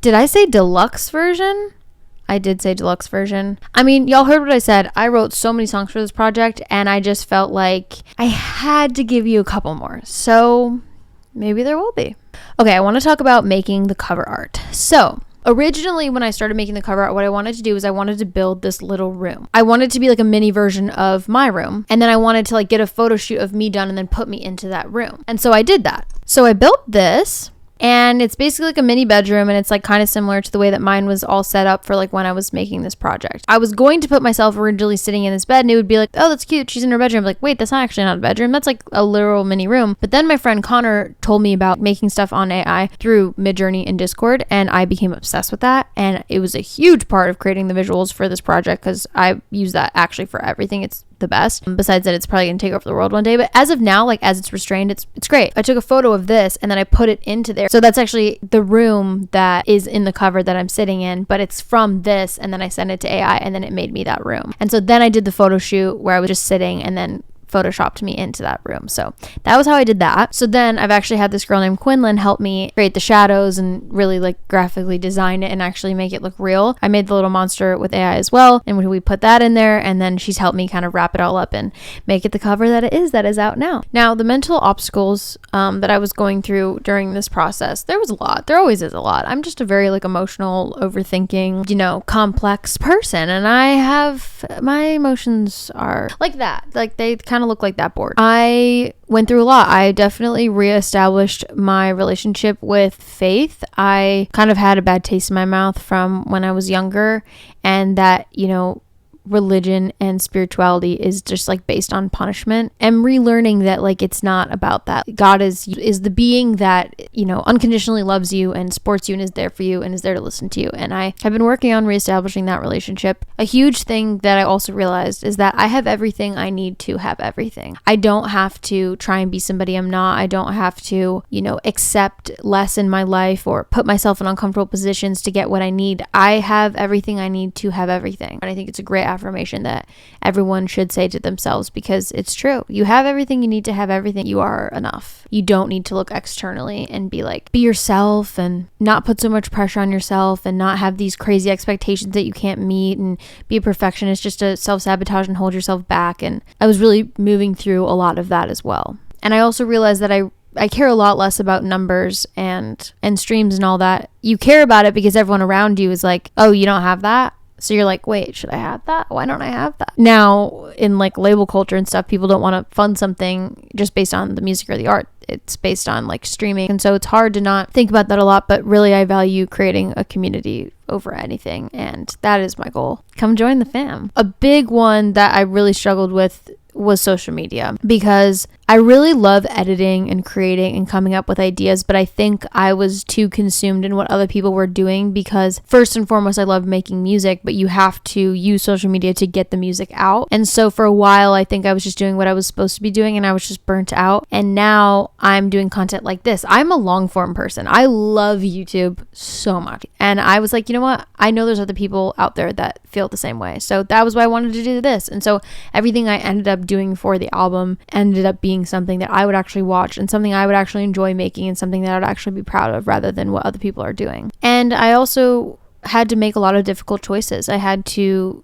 Did I say deluxe version? I did say deluxe version. I mean, y'all heard what I said. I wrote so many songs for this project, and I just felt like I had to give you a couple more. So maybe there will be. Okay, I want to talk about making the cover art. So originally, when I started making the cover art, what I wanted to do is I wanted to build this little room. I wanted to be like a mini version of my room. And then I wanted to like get a photo shoot of me done and then put me into that room. And so I did that. So I built this. And it's basically like a mini bedroom, and it's like kind of similar to the way that mine was all set up for like when I was making this project. I was going to put myself originally sitting in this bed, and it would be like, oh, that's cute, she's in her bedroom. Like, wait, that's not actually not a bedroom, that's like a literal mini room. But then my friend Connor told me about making stuff on AI through Midjourney and Discord, and I became obsessed with that. And it was a huge part of creating the visuals for this project, because I use that actually for everything. It's the best, besides that it's probably gonna take over the world one day. But as of now, like as it's restrained, it's great. I took a photo of this and then I put it into there. So that's actually the room that is in the cover that I'm sitting in, but it's from this, and then I sent it to AI and then it made me that room. And so then I did the photo shoot where I was just sitting and then photoshopped me into that room. So that was how I did that. So then I've actually had this girl named Quinlan help me create the shadows and really like graphically design it and actually make it look real. I made the little monster with AI as well, and we put that in there, and then she's helped me kind of wrap it all up and make it the cover that is out now. Now, the mental obstacles that I was going through during this process, there was a lot. There always is a lot. I'm just a very like emotional, overthinking, complex person, and I have my emotions are like that. Like they kind of look like that board. I went through a lot. I definitely reestablished my relationship with faith. I kind of had a bad taste in my mouth from when I was younger, and that, religion and spirituality is just like based on punishment, and relearning that like it's not about that. God is the being that unconditionally loves you and supports you and is there for you and is there to listen to you. And I have been working on reestablishing that relationship. A huge thing that I also realized is that I have everything I need to have everything. I don't have to try and be somebody I'm not. I don't have to accept less in my life or put myself in uncomfortable positions to get what I need. I have everything I need to have everything. And I think it's a great affirmation that everyone should say to themselves, because it's true. You have everything you need to have everything. You are enough. You don't need to look externally and be yourself and not put so much pressure on yourself and not have these crazy expectations that you can't meet and be a perfectionist just to self-sabotage and hold yourself back. And I was really moving through a lot of that as well. And I also realized that I care a lot less about numbers and streams and all that. You care about it because everyone around you is like, oh, you don't have that? So you're like, wait, should I have that? Why don't I have that? Now, in like label culture and stuff, people don't want to fund something just based on the music or the art. It's based on like streaming. And so it's hard to not think about that a lot. But really, I value creating a community over anything. And that is my goal. Come join the fam. A big one that I really struggled with was social media, because I really love editing and creating and coming up with ideas, but I think I was too consumed in what other people were doing, because first and foremost, I love making music, but you have to use social media to get the music out. And so for a while, I think I was just doing what I was supposed to be doing, and I was just burnt out. And now I'm doing content like this. I'm a long form person. I love YouTube so much. And I was like, you know what? I know there's other people out there that feel the same way. So that was why I wanted to do this. And so everything I ended up doing for the album ended up being something that I would actually watch and something I would actually enjoy making and something that I would actually be proud of, rather than what other people are doing. And I also had to make a lot of difficult choices. I had to,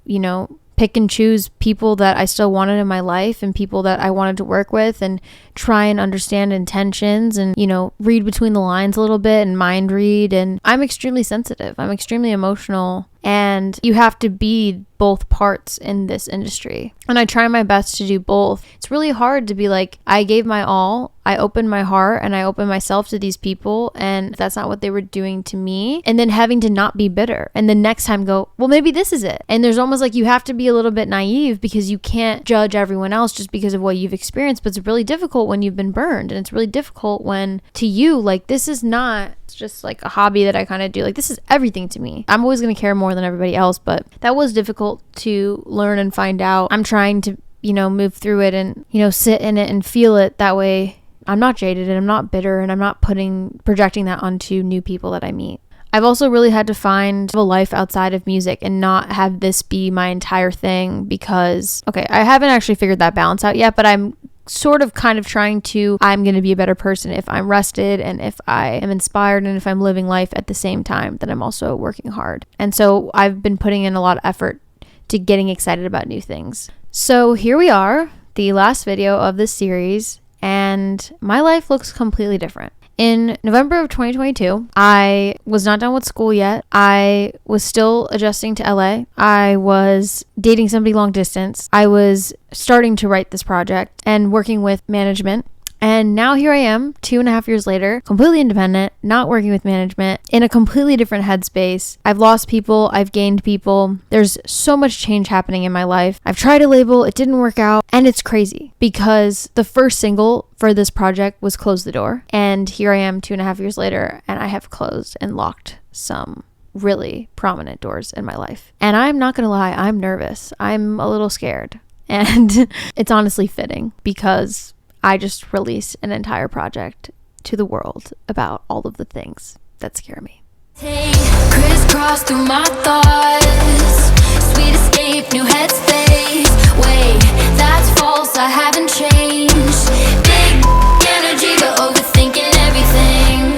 pick and choose people that I still wanted in my life and people that I wanted to work with, and try and understand intentions and, read between the lines a little bit and mind read. And I'm extremely sensitive. I'm extremely emotional. And you have to be both parts in this industry. And I try my best to do both. It's really hard to be like, I gave my all, I opened my heart, and I opened myself to these people, and that's not what they were doing to me. And then having to not be bitter. And the next time go, well, maybe this is it. And there's almost like you have to be a little bit naive, because you can't judge everyone else just because of what you've experienced. But it's really difficult when you've been burned. And it's really difficult when, to you, like, this is not just like a hobby that I kind of do. Like, this is everything to me. I'm always going to care more than everybody else, but that was difficult to learn and find out. I'm trying to, move through it and, sit in it and feel it. That way I'm not jaded and I'm not bitter, and I'm not projecting that onto new people that I meet. I've also really had to find a life outside of music and not have this be my entire thing, because, okay, I haven't actually figured that balance out yet, but I'm sort of kind of trying to, I'm going to be a better person if I'm rested and if I am inspired and if I'm living life at the same time that I'm also working hard. And so I've been putting in a lot of effort to getting excited about new things. So here we are, the last video of this series, and my life looks completely different. In November of 2022, I was not done with school yet. I was still adjusting to LA. I was dating somebody long distance. I was starting to write this project and working with management. And now here I am, 2.5 years later, completely independent, not working with management, in a completely different headspace. I've lost people, I've gained people. There's so much change happening in my life. I've tried a label, it didn't work out, and it's crazy because the first single for this project was Close the Door. And here I am 2.5 years later, and I have closed and locked some really prominent doors in my life. And I'm not gonna lie, I'm nervous. I'm a little scared. And it's honestly fitting because I just released an entire project to the world about all of the things that scare me. Crisscross through my thoughts.